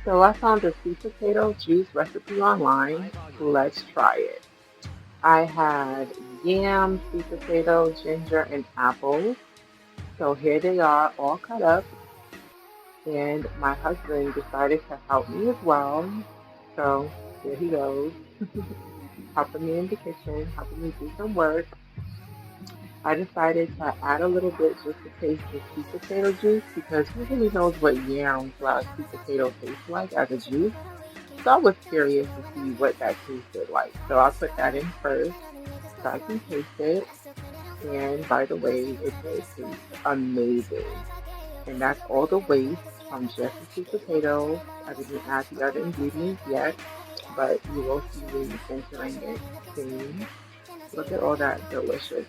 So I found a sweet potato juice recipe online. Let's try it. I had yam, sweet potato, ginger, and apple. So here they are, all cut up. And my husband decided to help me as well. So here he goes, helping me in the kitchen, helping me do some work. I decided to add a little bit just to taste the sweet potato juice because who really knows what yam slash sweet potato tastes like as a juice? So I was curious to see what that tasted like. So I put that in first so I can taste it. And by the way, it did taste amazing. And that's all the waste from just the sweet potato. I didn't add the other ingredients yet, but you will see me entering it soon. Look at all that delicious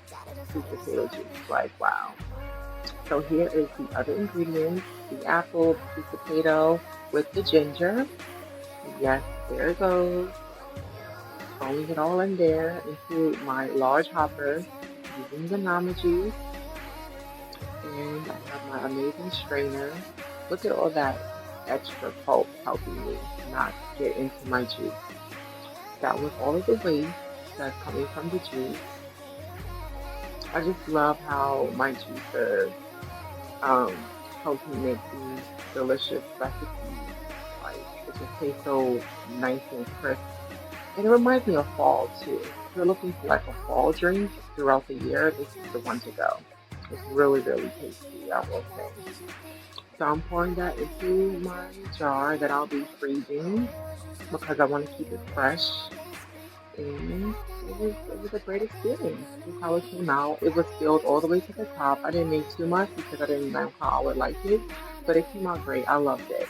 sweet potato juice. Like, wow. So here is the other ingredients, the apple, the sweet potato with the ginger. Yes, there it goes. Throwing it all in there into my large hopper using the Nama juice. And I have my amazing strainer. Look at all that extra pulp helping me not get into my juice. That was all of the waste that's coming from the juice. I just love how my juicer helps me make these delicious recipes. Like it just tastes so nice and crisp. And it reminds me of fall too. If you're looking for like a fall drink throughout the year, this is the one to go. It's really, really tasty, I will say. So I'm pouring that into my jar that I'll be freezing because I want to keep it fresh. And it was a great experience. This is how it came out. It was filled all the way to the top. I didn't make too much because I didn't know how I would like it, but it came out great. I loved it.